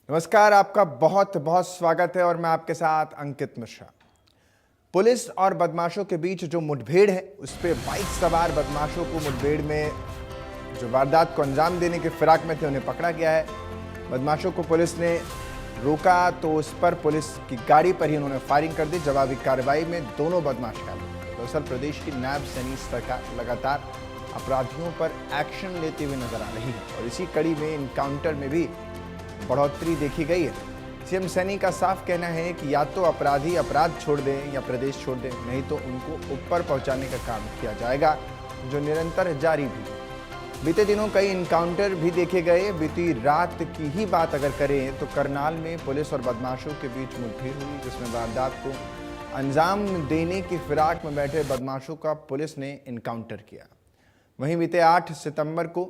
नमस्कार, आपका बहुत बहुत स्वागत है और मैं आपके साथ अंकित मिश्रा। पुलिस और बदमाशों के बीच जो मुठभेड़ है उस पे बाइक सवार बदमाशों को मुठभेड़ में जो वारदात को अंजाम देने के फिराक में थे उन्हें पकड़ा गया है। बदमाशों को पुलिस ने रोका तो उस पर पुलिस की गाड़ी पर ही उन्होंने फायरिंग कर दी। जवाबी कार्रवाई में दोनों बदमाश घायल हुए। दरअसल प्रदेश की नायब सैनी सरकार लगातार अपराधियों पर एक्शन लेते हुए नजर आ रही है और इसी कड़ी में इनकाउंटर में भी बढ़ोतरी देखी गई है। सीएम सैनी का साफ कहना है कि या तो अपराधी अपराध छोड़ दें या प्रदेश छोड़ दें, नहीं तो उनको ऊपर पहुंचाने का काम किया जाएगा, जो निरंतर जारी भी है। बीते दिनों कई इनकाउंटर भी देखे गए। बीती रात की ही बात अगर करें तो करनाल में पुलिस और बदमाशों के बीच मुठभेड़ हुई, जिसमें वारदात को अंजाम देने की फिराक में बैठे बदमाशों का पुलिस ने इनकाउंटर किया। वहीं बीते 8 सितंबर को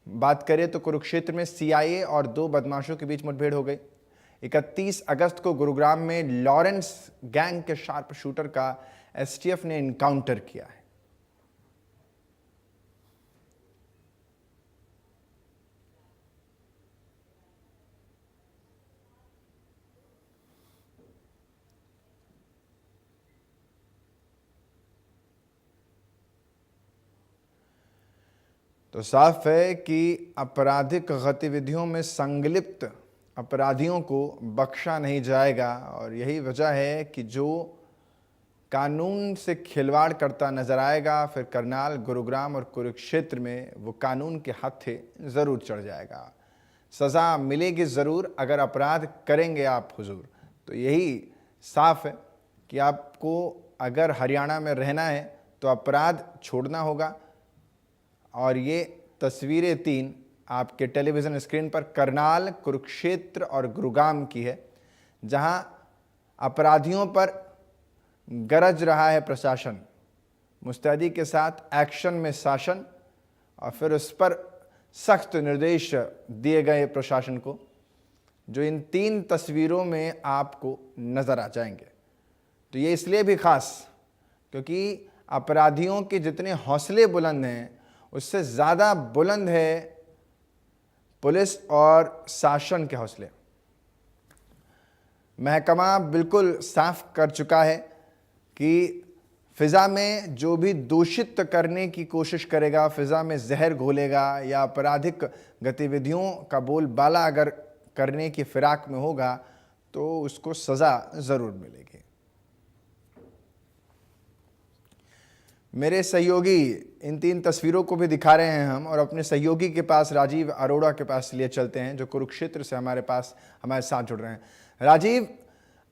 बात करें तो कुरुक्षेत्र में सीआईए और 2 बदमाशों के बीच मुठभेड़ हो गई। 31 अगस्त को गुरुग्राम में लॉरेंस गैंग के शार्प शूटर का एसटीएफ ने इनकाउंटर किया है। तो साफ है कि आपराधिक गतिविधियों में संलिप्त अपराधियों को बख्शा नहीं जाएगा और यही वजह है कि जो कानून से खिलवाड़ करता नजर आएगा फिर करनाल, गुरुग्राम और कुरुक्षेत्र में वो कानून के हत्थे ज़रूर चढ़ जाएगा। सज़ा मिलेगी ज़रूर अगर अपराध करेंगे आप हुजूर। तो यही साफ है कि आपको अगर हरियाणा में रहना है तो अपराध छोड़ना होगा। और ये तस्वीरें 3 आपके टेलीविज़न स्क्रीन पर करनाल, कुरुक्षेत्र और गुरुग्राम की है, जहां अपराधियों पर गरज रहा है प्रशासन। मुस्तैदी के साथ एक्शन में शासन और फिर उस पर सख्त निर्देश दिए गए प्रशासन को, जो इन 3 तस्वीरों में आपको नज़र आ जाएंगे। तो ये इसलिए भी ख़ास क्योंकि अपराधियों के जितने हौसले बुलंद हैं उससे ज़्यादा बुलंद है पुलिस और शासन के हौसले। महकमा बिल्कुल साफ कर चुका है कि फ़िज़ा में जो भी दूषित करने की कोशिश करेगा, फ़िज़ा में जहर घोलेगा या आपराधिक गतिविधियों का बोलबाला अगर करने की फिराक में होगा तो उसको सज़ा ज़रूर मिलेगी। मेरे सहयोगी इन 3 तस्वीरों को भी दिखा रहे हैं हम और अपने सहयोगी के पास राजीव अरोड़ा के पास लिए चलते हैं, जो कुरुक्षेत्र से हमारे साथ जुड़ रहे हैं। राजीव,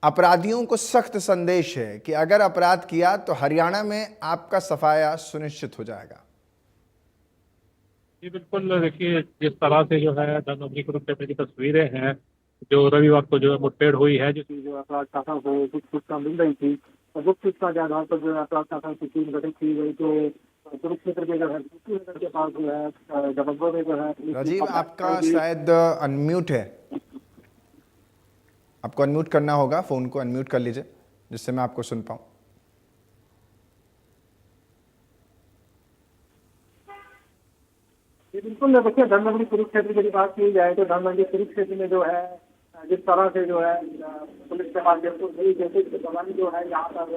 अपराधियों को सख्त संदेश है कि अगर अपराध किया तो हरियाणा में आपका सफाया सुनिश्चित हो जाएगा। जी बिल्कुल, देखिए जिस तरह से जो है धनौरी कुरुक्षेत्र की तस्वीरें हैं, जो रविवार को जो है मुठभेड़ हुई है, जिसमें जो अपराध शाखा को कुछ सूचना मिल रही थी और गुप्त सूचना के आधार पर जो है अपराध शाखा की टीम गठित की गई। तो कुरुक्षेत्र के जो है के पास जो है जबलपुर में जो है। राजीव, आपका शायद अनम्यूट है, आपको अनम्यूट करना होगा, फ़ोन को अनम्यूट कर लीजिए जिससे मैं आपको सुन पाऊँ। बिल्कुल, देखिए धनौरी कुरुक्षेत्र की बात की जाए तो धनौरी कुरुक्षेत्र में जो है जिस तरह से जो है पुलिस के पास जैसे दवाई जो है यहाँ पर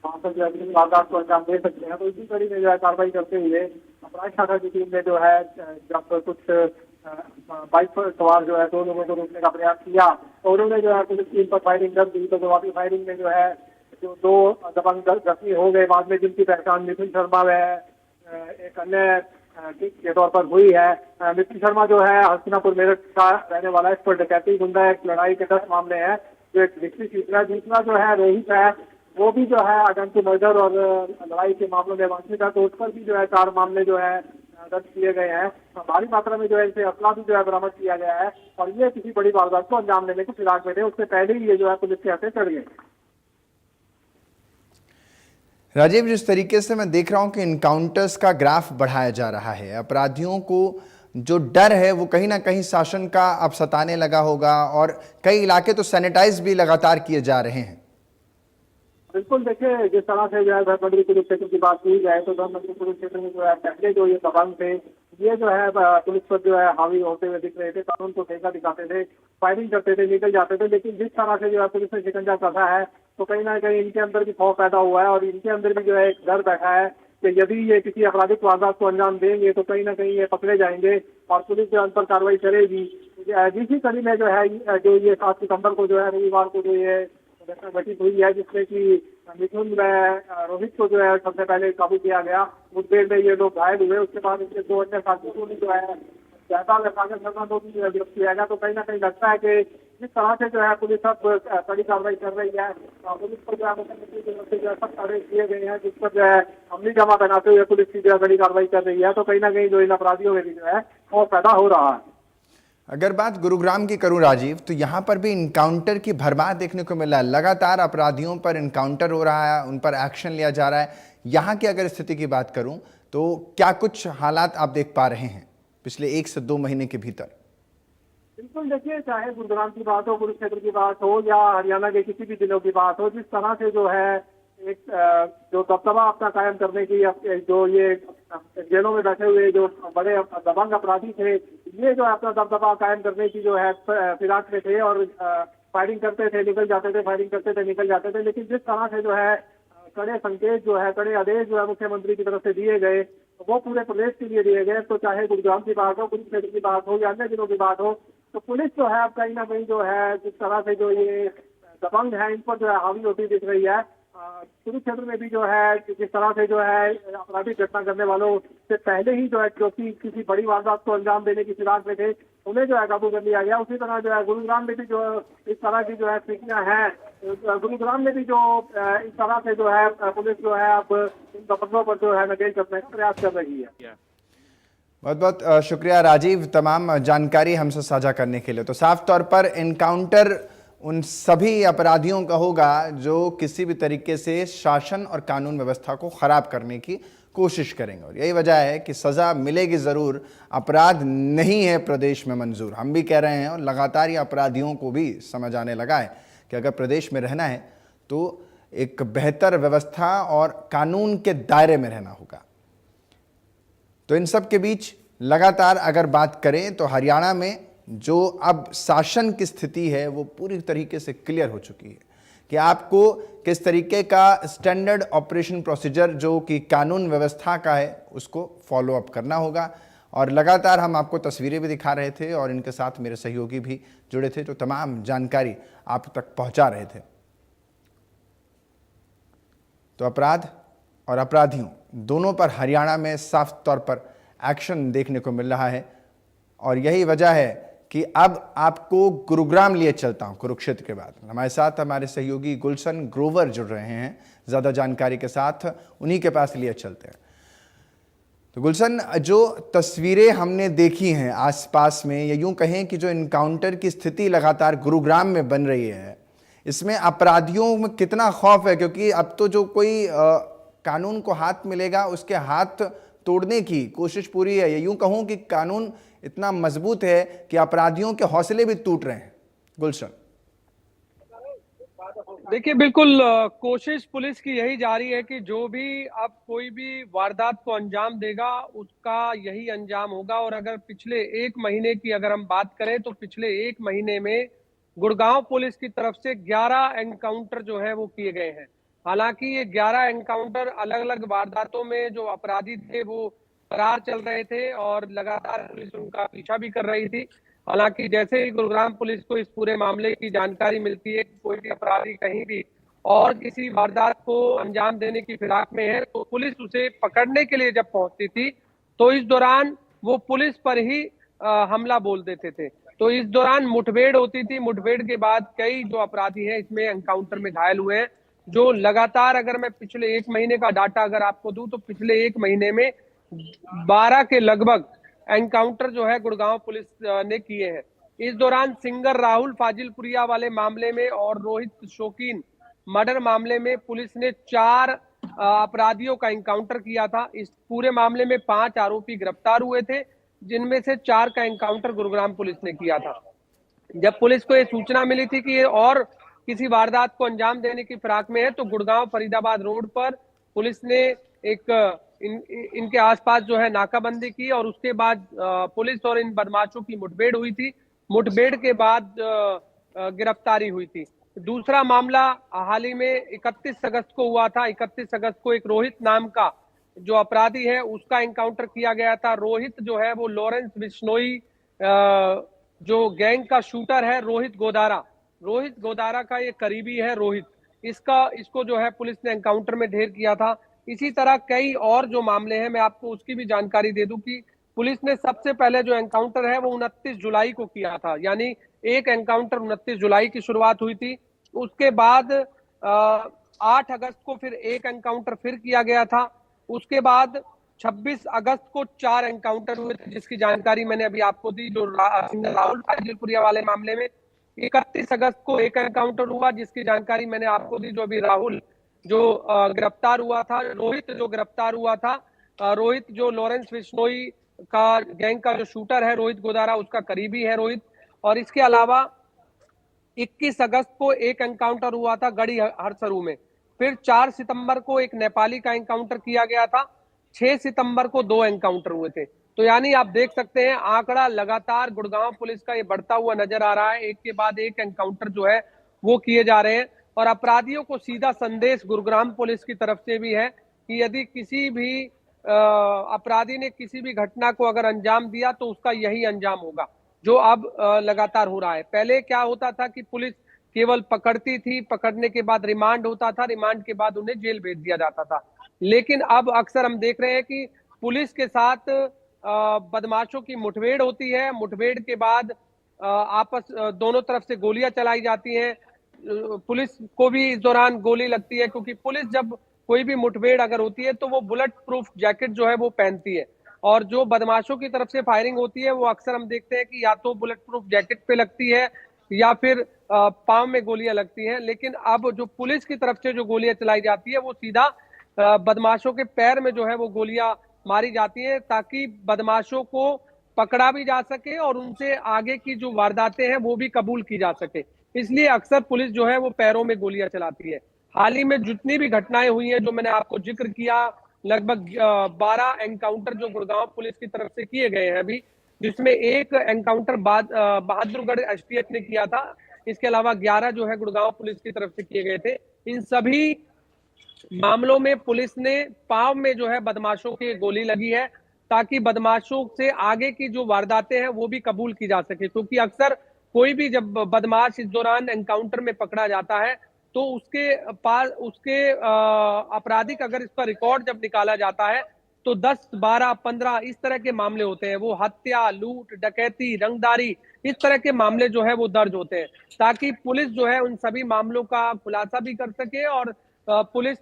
वहाँ पर जो है वारदात को अंजाम दे सकते हैं। तो इसी कड़ी में जो है कार्रवाई करते हुए अपराध शाखा की टीम ने जो है जब कुछ बाइक पर सवार जो है 2 लोगों को रोकने का प्रयास किया तो उन्होंने जो है पुलिस टीम पर फायरिंग कर दी। तो जवाबी फायरिंग में जो है जो 2 दबंग जख्मी हो गए, बाद में जिनकी पहचान मिथुन शर्मा व एक अन्य के तौर पर हुई है। मिथुन शर्मा जो है हस्तिनापुर मेरठ का रहने वाला है। इस पर डकैती, गुंडा, एक लड़ाई के 10 मामले हैं। जो एक विकसित सूचना दूसरा जो है रोहित है, वो भी जो है अटेम्प्ट टू मर्डर और लड़ाई के मामलों में वांछित है। तो उस पर भी जो है 4 मामले जो है दर्ज किए गए हैं। भारी मात्रा में जो है इसे असला भी जो है बरामद किया गया है और ये किसी बड़ी वारदात को अंजाम देने के फिराक में थे, उससे पहले ही ये जो है पुलिस के हाथे चढ़ गए। राजीव, जिस तरीके से मैं देख रहा हूं कि इनकाउंटर्स का ग्राफ बढ़ाया जा रहा है, अपराधियों को जो डर है वो कहीं ना कहीं शासन का अब सताने लगा होगा और कई इलाके तो सैनिटाइज भी लगातार किए जा रहे हैं। बिल्कुल, देखिए जिस तरह से जो है धर्मपुरी पुलिस क्षेत्र की बात की जाए तो धर्मपुरी पुलिस क्षेत्र में जो है पहले जो ये दबंग थे, ये जो है पुलिस पर जो है हावी होते हुए दिख रहे थे, कानून को ठेका दिखाते थे, फायरिंग करते थे, निकल जाते थे। लेकिन जिस तरह से जो है पुलिस ने शिकंजा कसा है, तो कहीं ना कहीं इनके अंदर भी खौफ पैदा हुआ है और इनके अंदर भी जो है एक डर बैठा है कि यदि ये किसी आपराधिक वारदात को अंजाम देंगे तो कहीं ना कहीं ये पकड़े जाएंगे और पुलिस जो है उन पर कार्रवाई करेगी। इसी कड़ी में जो है जो ये 7 सितंबर को जो है रविवार को जो ये घटना घटित हुई है, जिसमें कि मिथुन व रोहित को जो है सबसे पहले काबू किया गया। मुठभेड़ में ये लोग घायल हुए, उसके बाद इनके 2 अन्य साथियों ने जो है जयपाल व सागर शर्मा को भी गिरफ्त किया गया। तो कहीं ना कहीं लगता है कि जिस तरह से जो है पुलिस अब कड़ी कार्रवाई कर रही है, पुलिस पर जो है मुख्यमंत्री की तरफ से जो है सख्त आदेश दिए गए हैं, जिस पर जो है अमली जमा बनाते हुए पुलिस की जो है कड़ी कार्रवाई कर रही है। तो कहीं ना कहीं जो इन अपराधियों में भी जो है खौफ पैदा हो रहा है। अगर बात गुरुग्राम की करूं राजीव, तो यहाँ पर भी इनकाउंटर की भरमार देखने को मिला है। लगातार अपराधियों पर इनकाउंटर हो रहा है, उन पर एक्शन लिया जा रहा है। यहाँ की अगर स्थिति की बात करूं तो क्या कुछ हालात आप देख पा रहे हैं पिछले 1 से 2 महीने के भीतर? बिल्कुल, देखिए चाहे गुरुग्राम की बात हो, कुरुक्षेत्र की बात हो या हरियाणा के किसी भी जिलों की बात हो, जिस तरह से जो है एक जो दबदबा अपना कायम करने की जो ये जेलों में बैठे हुए जो बड़े दबंग अपराधी थे, ये जो है अपना दबदबा कायम करने की जो है फिराक में थे और फायरिंग करते थे, निकल जाते थे, फायरिंग करते थे, निकल जाते थे। लेकिन जिस तरह से जो है कड़े संकेत जो है, कड़े आदेश जो है मुख्यमंत्री की तरफ से दिए गए, वो पूरे प्रदेश के लिए दिए गए। तो चाहे गुरुग्राम की बात हो, कुरुक्षेत्र की बात हो या अन्य जिलों की बात हो, तो पुलिस जो है अब कहीं ना कहीं जो है जिस तरह से जो ये दबंग है इन पर जो है हावी होती दिख रही है। कुरुक्षेत्र में भी जो है जिस तरह से जो है आपराधिक घटना करने वालों से पहले ही जो है क्योंकि किसी बड़ी वारदात को अंजाम देने की फिराक में थे, उन्हें जो है काबू कर लिया गया। उसी तरह जो है गुरुग्राम में भी जो इस तरह की जो है स्थितियां हैं, गुरुग्राम में भी जो इस तरह से जो है पुलिस जो है अब इन दबंगों पर जो है नकेल कसने का प्रयास कर रही है। बहुत बहुत शुक्रिया राजीव, तमाम जानकारी हमसे साझा करने के लिए। तो साफ तौर पर इनकाउंटर उन सभी अपराधियों का होगा जो किसी भी तरीके से शासन और कानून व्यवस्था को खराब करने की कोशिश करेंगे, और यही वजह है कि सज़ा मिलेगी ज़रूर। अपराध नहीं है प्रदेश में मंजूर, हम भी कह रहे हैं, और लगातार ये अपराधियों को भी समझ आने लगा है कि अगर प्रदेश में रहना है तो एक बेहतर व्यवस्था और कानून के दायरे में रहना होगा। तो इन सब के बीच लगातार अगर बात करें तो हरियाणा में जो अब शासन की स्थिति है वो पूरी तरीके से क्लियर हो चुकी है कि आपको किस तरीके का स्टैंडर्ड ऑपरेशन प्रोसीजर जो कि कानून व्यवस्था का है उसको फॉलो अप करना होगा। और लगातार हम आपको तस्वीरें भी दिखा रहे थे और इनके साथ मेरे सहयोगी भी जुड़े थे जो तमाम जानकारी आप तक पहुंचा रहे थे। तो अपराध और अपराधियों दोनों पर हरियाणा में साफ तौर पर एक्शन देखने को मिल रहा है, और यही वजह है कि अब आपको गुरुग्राम लिए चलता हूं कुरुक्षेत्र के बाद। हमारे साथ हमारे सहयोगी गुलशन ग्रोवर जुड़ रहे हैं ज़्यादा जानकारी के साथ, उन्हीं के पास लिए चलते हैं। तो गुलशन, जो तस्वीरें हमने देखी हैं आसपास में, या यूं कहें कि जो इनकाउंटर की स्थिति लगातार गुरुग्राम में बन रही है, इसमें अपराधियों में कितना खौफ है? क्योंकि अब तो जो कोई कानून को हाथ मिलेगा उसके हाथ तोड़ने की कोशिश पूरी है। यूं कहूं कि कानून इतना मजबूत है कि अपराधियों के हौसले भी टूट रहे हैं। गुलशन, देखिए बिल्कुल कोशिश पुलिस की यही जारी है कि जो भी अब कोई भी वारदात को अंजाम देगा उसका यही अंजाम होगा। और अगर पिछले 1 महीने की अगर हम बात करें तो पिछले 1 महीने में गुड़गांव पुलिस की तरफ से 11 एनकाउंटर जो है वो किए गए हैं। हालांकि ये 11 एनकाउंटर अलग अलग वारदातों में जो अपराधी थे वो फरार चल रहे थे और लगातार पुलिस उनका पीछा भी कर रही थी। हालांकि जैसे ही गुरुग्राम पुलिस को इस पूरे मामले की जानकारी मिलती है कि कोई भी अपराधी कहीं भी और किसी वारदात को अंजाम देने की फिराक में है, तो पुलिस उसे पकड़ने के लिए जब पहुंचती थी तो इस दौरान वो पुलिस पर ही हमला बोल देते थे। तो इस दौरान मुठभेड़ होती थी। मुठभेड़ के बाद कई जो अपराधी हैं इसमें एनकाउंटर में घायल हुए हैं, जो लगातार, अगर मैं पिछले 1 महीने का डाटा अगर आपको दूं तो पिछले 1 महीने में 12 के लगभग एनकाउंटर जो है गुड़गांव पुलिस ने किए हैं। इस दौरान सिंगर राहुल फाजिलपुरिया वाले मामले में और रोहित शौकीन मर्डर मामले में पुलिस ने 4 अपराधियों का एनकाउंटर किया था। इस पूरे मामले में 5 आरोपी गिरफ्तार हुए थे, जिनमें से 4 का एनकाउंटर गुरुग्राम पुलिस ने किया था। जब पुलिस को ये सूचना मिली थी कि ये और किसी वारदात को अंजाम देने की फिराक में है, तो गुड़गांव फरीदाबाद रोड पर पुलिस ने एक इनके आसपास जो है नाकाबंदी की और उसके बाद पुलिस और इन बदमाशों की मुठभेड़ हुई थी। मुठभेड़ के बाद गिरफ्तारी हुई थी। दूसरा मामला हाल ही में 31 अगस्त को हुआ था। 31 अगस्त को एक रोहित नाम का जो अपराधी है उसका एनकाउंटर किया गया था। रोहित जो है वो लॉरेंस बिश्नोई जो गैंग का शूटर है, रोहित गोदारा का ये करीबी है रोहित। इसको जो है पुलिस ने एनकाउंटर में ढेर किया था। इसी तरह कई और जो मामले हैं, मैं आपको उसकी भी जानकारी दे दूं कि पुलिस ने सबसे पहले जो एनकाउंटर है वो 29 जुलाई को किया था, यानी एक एनकाउंटर 29 जुलाई की शुरुआत हुई थी। उसके बाद 8 अगस्त को फिर एक एनकाउंटर फिर किया गया था। उसके बाद 26 अगस्त को 4 एनकाउंटर हुए थे, जिसकी जानकारी मैंने अभी आपको दी, जो राहुल फाजिलपुरिया वाले मामले में। 31 अगस्त को एक एनकाउंटर हुआ, जिसकी जानकारी मैंने आपको दी, जो अभी राहुल जो गिरफ्तार हुआ था, रोहित जो गिरफ्तार हुआ था, रोहित जो लॉरेंस बिश्नोई का गैंग का जो शूटर है, रोहित गोदारा, उसका करीबी है रोहित। और इसके अलावा 21 अगस्त को एक एनकाउंटर हुआ था गढ़ी हरसरू में। फिर 4 सितंबर को एक नेपाली का एनकाउंटर किया गया था। 6 सितंबर को 2 एनकाउंटर हुए थे। तो यानी आप देख सकते हैं आंकड़ा लगातार गुड़गांव पुलिस का ये बढ़ता हुआ नजर आ रहा है। एक के बाद एक एनकाउंटर जो है वो किए जा रहे हैं और अपराधियों को सीधा संदेश गुरुग्राम पुलिस की तरफ से भी है कि यदि किसी भी अपराधी ने किसी भी घटना को अगर अंजाम दिया तो उसका यही अंजाम होगा, जो अब लगातार हो रहा है। पहले क्या होता था कि पुलिस केवल पकड़ती थी, पकड़ने के बाद रिमांड होता था, रिमांड के बाद उन्हें जेल भेज दिया जाता था। लेकिन अब अक्सर हम देख रहे हैं कि पुलिस के साथ बदमाशों की मुठभेड़ होती है। मुठभेड़ के बाद दोनों तरफ से गोलियां चलाई जाती हैं। पुलिस को भी इस दौरान गोली लगती है, क्योंकि पुलिस जब कोई भी मुठभेड़ अगर होती है तो वो बुलेट प्रूफ जैकेट जो है वो पहनती है, और जो बदमाशों की तरफ से फायरिंग होती है वो अक्सर हम देखते हैं कि या तो बुलेट प्रूफ जैकेट पे लगती है या फिर पांव में गोलियां लगती हैं। लेकिन अब जो पुलिस की तरफ से जो गोलियां चलाई जाती है वो सीधा बदमाशों के पैर में जो है वो गोलियां मारी जाती है, ताकि बदमाशों को पकड़ा भी जा सके और उनसे आगे की जो वारदातें हैं वो भी कबूल की जा सके। इसलिए अक्सर पुलिस जो है वो पैरों में गोलियां चलाती है। हाल ही में जितनी भी घटनाएं हुई हैं, जो मैंने आपको जिक्र किया, लगभग 12 एनकाउंटर जो गुड़गांव पुलिस की तरफ से किए गए हैं अभी, जिसमें एक एनकाउंटर बहादुरगढ़ एसटीएफ ने किया था। इसके अलावा 11 जो है गुड़गांव पुलिस की तरफ से किए गए थे। इन सभी मामलों में पुलिस ने पांव में जो है बदमाशों की गोली लगी है, ताकि बदमाशों से आगे की जो वारदातें हैं वो भी कबूल की जा सके। क्योंकि अक्सर कोई भी जब बदमाश इस दौरान एनकाउंटर में पकड़ा जाता है तो उसके पास आपराधिक अगर इसका रिकॉर्ड जब निकाला जाता है तो 10, 12, 15 इस तरह के मामले होते हैं। वो हत्या, लूट, डकैती, रंगदारी, इस तरह के मामले जो है वो दर्ज होते हैं, ताकि पुलिस जो है उन सभी मामलों का खुलासा भी कर सके और पुलिस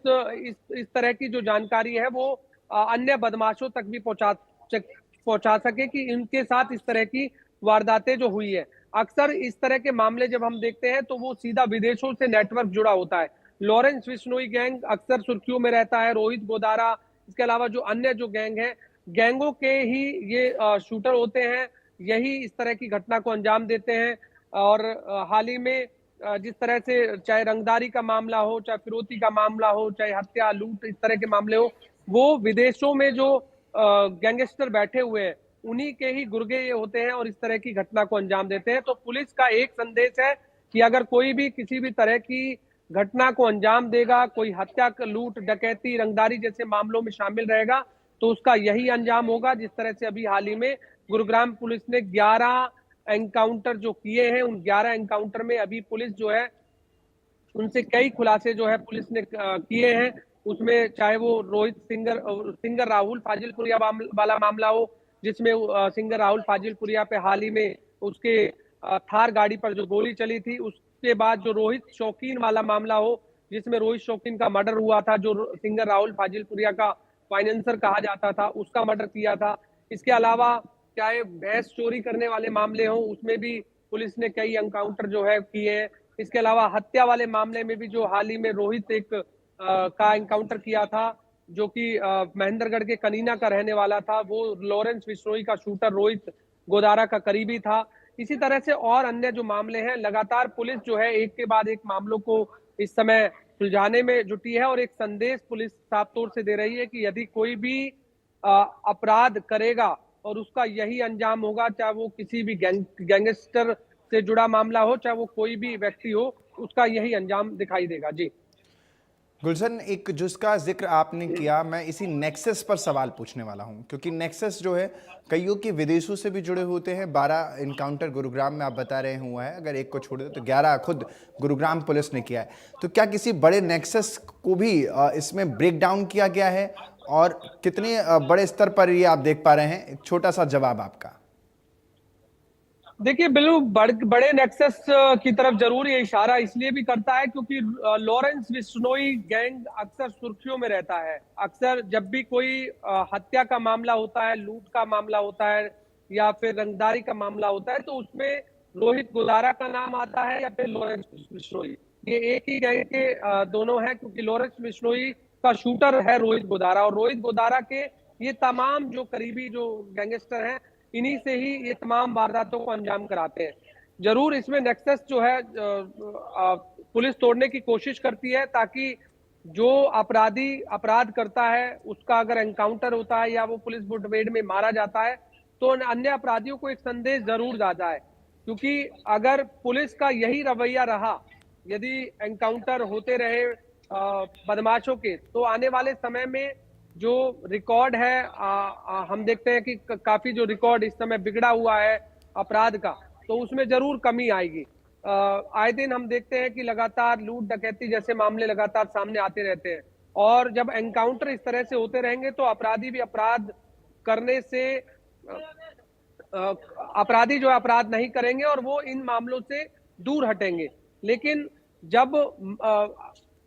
इस तरह की जो जानकारी है वो अन्य बदमाशों तक भी पहुंचा सके कि इनके साथ इस तरह की वारदातें जो हुई है। अक्सर इस तरह के मामले जब हम देखते हैं तो वो सीधा विदेशों से नेटवर्क जुड़ा होता है। लॉरेंस बिश्नोई गैंग अक्सर सुर्खियों में रहता है, रोहित गोदारा, इसके अलावा जो अन्य जो गैंग है, गैंगों के ही ये शूटर होते हैं, यही इस तरह की घटना को अंजाम देते हैं। और हाल ही में जिस तरह से चाहे रंगदारी का मामला हो, चाहे फिरौती का मामला हो, चाहे हत्या, लूट, इस तरह के मामले हो, वो विदेशों में जो गैंगस्टर बैठे हुए हैं उन्हीं के ही गुर्गे ये होते हैं और इस तरह की घटना को अंजाम देते हैं। तो पुलिस का एक संदेश है कि अगर कोई भी किसी भी तरह की घटना को अंजाम देगा, कोई हत्या, लूट, डकैती, रंगदारी जैसे मामलों में शामिल रहेगा, तो उसका यही अंजाम होगा। जिस तरह से अभी हाल ही में गुरुग्राम पुलिस ने 11 एनकाउंटर जो किए हैं, उन 11 एनकाउंटर में अभी पुलिस जो है उनसे कई खुलासे जो है पुलिस ने किए हैं। उसमें चाहे वो रोहित सिंगर राहुल फाजिलपुरिया वाला मामला हो, जिसमें सिंगर राहुल फाजिलपुरिया पे हाल ही में उसके थार गाड़ी पर जो गोली चली थी, उसके बाद जो रोहित शौकीन वाला मामला हो, जिसमें रोहित शौकीन का मर्डर हुआ था, जो सिंगर राहुल फाजिलपुरिया का फाइनेंसर कहा जाता था, उसका मर्डर किया था। इसके अलावा चाहे भैंस चोरी करने वाले मामले हो, उसमें भी पुलिस ने कई एनकाउंटर जो है किए हैं। इसके अलावा हत्या वाले मामले में भी जो हाल ही में रोहित का एनकाउंटर किया था, जो कि महेंद्रगढ़ के कनीना का रहने वाला था, वो लॉरेंस बिश्नोई का शूटर रोहित गोदारा का करीबी था। इसी तरह से और अन्य जो मामले हैं, लगातार पुलिस जो है एक के बाद एक मामलों को इस समय सुलझाने में जुटी है और एक संदेश पुलिस साफ तौर से दे रही है कि यदि कोई भी अपराध करेगा और उसका यही अंजाम होगा, चाहे वो किसी भी गैंगस्टर से जुड़ा मामला हो, चाहे वो कोई भी व्यक्ति हो, उसका यही अंजाम दिखाई देगा। जी गुलशन, एक जिसका जिक्र आपने किया, मैं इसी नेक्सस पर सवाल पूछने वाला हूं, क्योंकि नेक्सस जो है कईयों के विदेशों से भी जुड़े होते हैं। 12 इनकाउंटर गुरुग्राम में आप बता रहे हुआ है, अगर एक को छोड़ दे तो 11 खुद गुरुग्राम पुलिस ने किया है। तो क्या किसी बड़े नेक्सस को भी इसमें ब्रेक डाउन किया गया है, और कितने बड़े स्तर पर ये आप देख पा रहे हैं? एक छोटा सा जवाब आपका। देखिए, बिल्कुल बड़े नेक्सस की तरफ जरूर ये इशारा इसलिए भी करता है क्योंकि लॉरेंस बिश्नोई गैंग अक्सर सुर्खियों में रहता है। अक्सर जब भी कोई हत्या का मामला होता है, लूट का मामला होता है या फिर रंगदारी का मामला होता है, तो उसमें रोहित गोदारा का नाम आता है या फिर लॉरेंस बिश्नोई। ये एक ही गैंग के दोनों हैं, क्योंकि लॉरेंस बिश्नोई का शूटर है रोहित गोदारा, और रोहित गोदारा के ये तमाम जो करीबी जो गैंगस्टर हैं, इन्हीं से ही ये तमाम वारदातों को अंजाम कराते हैं। जरूर इसमें नेक्सस जो है पुलिस तोड़ने की कोशिश करती है, ताकि जो अपराधी अपराध करता है उसका अगर एनकाउंटर होता है या वो पुलिस मुठभेड़ में मारा जाता है तो अन्य अपराधियों को एक संदेश जरूर जाता है। क्योंकि अगर पुलिस का यही रवैया रहा, यदि एनकाउंटर होते रहे बदमाशों के, तो आने वाले समय में जो रिकॉर्ड है हम देखते हैं कि काफी जो रिकॉर्ड इस समय बिगड़ा हुआ है अपराध का, तो उसमें जरूर कमी आएगी। आए दिन हम देखते हैं कि लगातार लूट डकैती जैसे मामले लगातार सामने आते रहते हैं, और जब एनकाउंटर इस तरह से होते रहेंगे तो अपराधी भी अपराध करने से अपराधी जो अपराध नहीं करेंगे और वो इन मामलों से दूर हटेंगे। लेकिन जब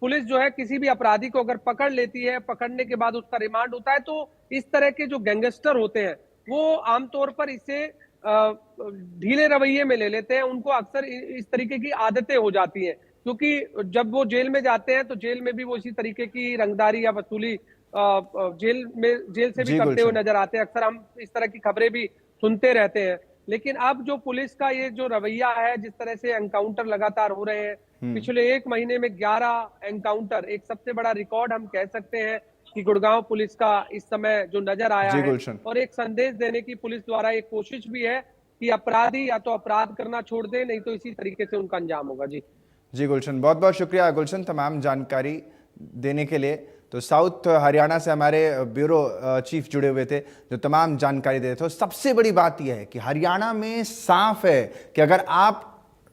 पुलिस जो है किसी भी अपराधी को अगर पकड़ लेती है, पकड़ने के बाद उसका रिमांड होता है, तो इस तरह के जो गैंगस्टर होते हैं वो आमतौर पर इसे ढीले रवैये में ले लेते हैं। उनको अक्सर इस तरीके की आदतें हो जाती हैं, क्योंकि जब वो जेल में जाते हैं तो जेल में भी वो इसी तरीके की रंगदारी या वसूली जेल से भी करते हुए नजर आते हैं। अक्सर हम इस तरह की खबरें भी सुनते रहते हैं। लेकिन अब जो पुलिस का ये जो रवैया है, जिस तरह से एनकाउंटर लगातार हो रहे हैं, पिछले एक महीने में 11 एनकाउंटर, एक सबसे बड़ा रिकॉर्ड हम कह सकते हैं कि गुड़गांव पुलिस का इस समय जो नजर आया है, और एक संदेश देने की पुलिस द्वारा एक कोशिश भी है कि अपराधी या तो अपराध करना छोड़ दे, नहीं तो इसी तरीके से उनका अंजाम होगा। जी गुलशन, बहुत बहुत शुक्रिया गुलशन तमाम जानकारी देने के लिए। तो साउथ हरियाणा से हमारे ब्यूरो चीफ जुड़े हुए थे जो तमाम जानकारी दे रहे थे। तो सबसे बड़ी बात यह है कि हरियाणा में साफ है कि अगर आप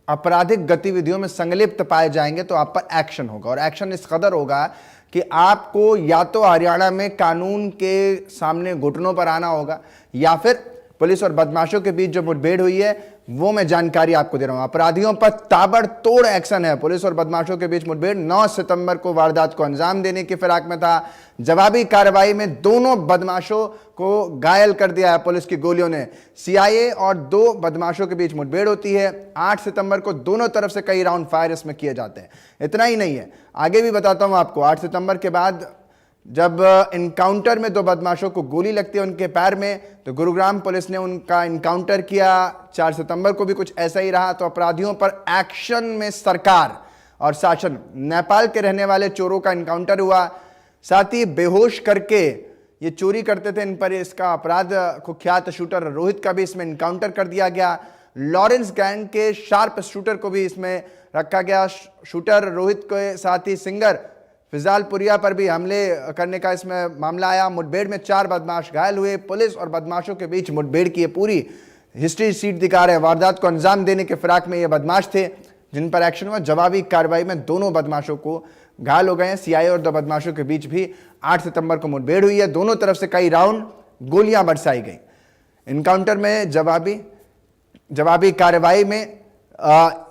आपराधिक गतिविधियों में संलिप्त पाए जाएंगे तो आप पर एक्शन होगा, और एक्शन इस कदर होगा कि आपको या तो हरियाणा में कानून के सामने घुटनों पर आना होगा, या फिर पुलिस और बदमाशों के बीच जो मुठभेड़ हुई है वो मैं जानकारी आपको दे रहा हूं, अपराधियों पर ताबड़तोड़ एक्शन है। पुलिस और बदमाशों के बीच मुठभेड़ 9 सितंबर को वारदात को अंजाम देने की फिराक में था। जवाबी कार्रवाई में दोनों बदमाशों को घायल कर दिया है पुलिस की गोलियों ने। सीआईए और 2 बदमाशों के बीच मुठभेड़ होती है। 8 सितंबर को दोनों तरफ से कई राउंड फायर इसमें किए जाते हैं। इतना ही नहीं है, आगे भी बताता हूं आपको। 8 सितंबर के बाद जब इनकाउंटर में 2 बदमाशों को गोली लगती है उनके पैर में, तो गुरुग्राम पुलिस ने उनका इनकाउंटर किया। 4 सितंबर को भी कुछ ऐसा ही रहा। तो अपराधियों पर एक्शन में सरकार और शासन। नेपाल के रहने वाले चोरों का इनकाउंटर हुआ, साथ ही बेहोश करके ये चोरी करते थे, इन पर इसका अपराध कुख्यात शूटर रोहित का भी इसमें इनकाउंटर कर दिया गया। लॉरेंस गैंग के शार्प शूटर को भी इसमें रखा गया। शूटर रोहित के साथ ही सिंगर फिजालपुरिया पर भी हमले करने का इसमें मामला आया। मुठभेड़ में 4 बदमाश घायल हुए। पुलिस और बदमाशों के बीच मुठभेड़ की पूरी हिस्ट्री सीट दिखा रहे हैं। वारदात को अंजाम देने के फिराक में ये बदमाश थे जिन पर एक्शन हुआ। जवाबी कार्रवाई में दोनों बदमाशों को घायल हो गए हैं। सीआईए और 2 बदमाशों के बीच भी 8 सितंबर को मुठभेड़ हुई है। दोनों तरफ से कई राउंड गोलियां बरसाई गई। इनकाउंटर में जवाबी कार्रवाई में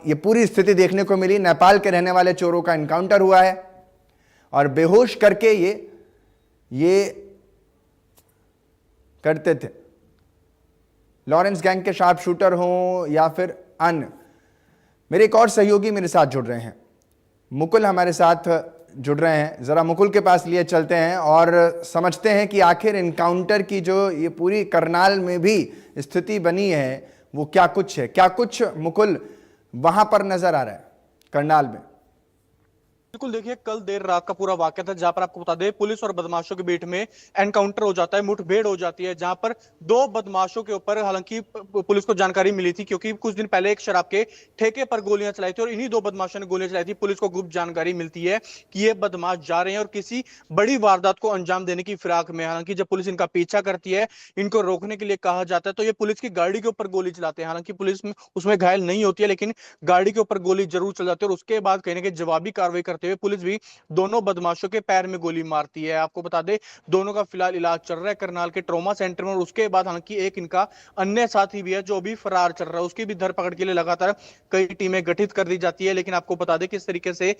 ये पूरी स्थिति देखने को मिली। नेपाल के रहने वाले चोरों का इनकाउंटर हुआ है और बेहोश करके ये करते थे। लॉरेंस गैंग के शार्प शूटर हों या फिर अन्य। मेरे एक और सहयोगी मेरे साथ जुड़ रहे हैं, मुकुल हमारे साथ जुड़ रहे हैं। जरा मुकुल के पास लिए चलते हैं और समझते हैं कि आखिर इनकाउंटर की जो ये पूरी करनाल में भी स्थिति बनी है वो क्या कुछ है, क्या कुछ मुकुल वहां पर नजर आ रहा है करनाल में? बिल्कुल, देखिए कल देर रात का पूरा वाकया था जहां पर आपको बता दें पुलिस और बदमाशों के बीच में एनकाउंटर हो जाता है, मुठभेड़ हो जाती है, जहां पर दो बदमाशों के ऊपर हालांकि पुलिस को जानकारी मिली थी क्योंकि कुछ दिन पहले एक शराब के ठेके पर गोलियां चलाई थी और इन्हीं दो बदमाशों ने गोलियां चलाई थी। पुलिस को गुप्त जानकारी मिलती है कि ये बदमाश जा रहे हैं और किसी बड़ी वारदात को अंजाम देने की फिराक में। हालांकि जब पुलिस इनका पीछा करती है, इनको रोकने के लिए कहा जाता है, तो ये पुलिस की गाड़ी के ऊपर गोली चलाते हैं। हालांकि पुलिस में उसमें घायल नहीं होती है, लेकिन गाड़ी के ऊपर गोली जरूर चल जाती है और उसके बाद कहीं ना कहीं जवाबी कार्रवाई करते हुए पुलिस भी दोनों बदमाशों के पैर में गोली मारती है। आपको बता दें दोनों का फिलहाल इलाज चल रहा है करनाल के ट्रॉमा सेंटर में और उसके बाद हालांकि एक इनका अन्य साथी भी है जो भी फरार चल रहा है, उसकी भी धरपकड़ के लिए लगातार कई टीमें गठित कर दी जाती है। लेकिन आपको बता दें किस तरीके से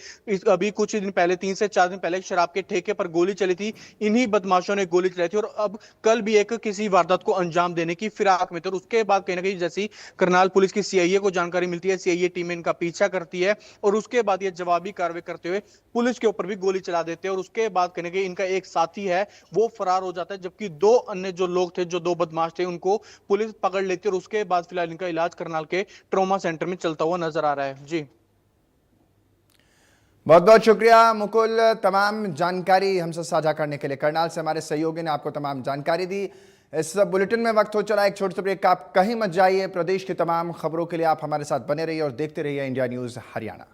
अभी कुछ दिन पहले 3 से 4 दिन पहले शराब के ठेके पर गोली चली थी, इन्हीं बदमाशों ने गोली चलाई थी और अब कल भी एक किसी वारदात को अंजाम देने की फिराक में थे। और उसके बाद कहीं ना कहीं जैसी करनाल पुलिस की सीआईए को जानकारी मिलती है, सीआईए टीम इनका पीछा करती है और उसके बाद ये जवाबी कार्रवाई करते हुए पुलिस के ऊपर भी गोली चला देते हैं और उसके बाद कहने के इनका एक साथी है वो फरार हो जाता है, जबकि दो अन्य जो लोग थे, जो दो बदमाश थे, उनको पुलिस पकड़ लेती है और उसके बाद फिलहाल इनका इलाज करनाल के ट्रॉमा सेंटर में चलता हुआ नजर आ रहा है। जी बहुत बहुत शुक्रिया मुकुल, तमाम जानकारी हमसे साझा करने के लिए। करनाल से हमारे सहयोगी ने आपको तमाम जानकारी दी। इस बुलेटिन में वक्त हो चला एक छोटे से ब्रेक का, आप कहीं मत जाइए। प्रदेश की तमाम खबरों के लिए आप हमारे साथ बने रहिए और देखते रहिए इंडिया न्यूज़ हरियाणा।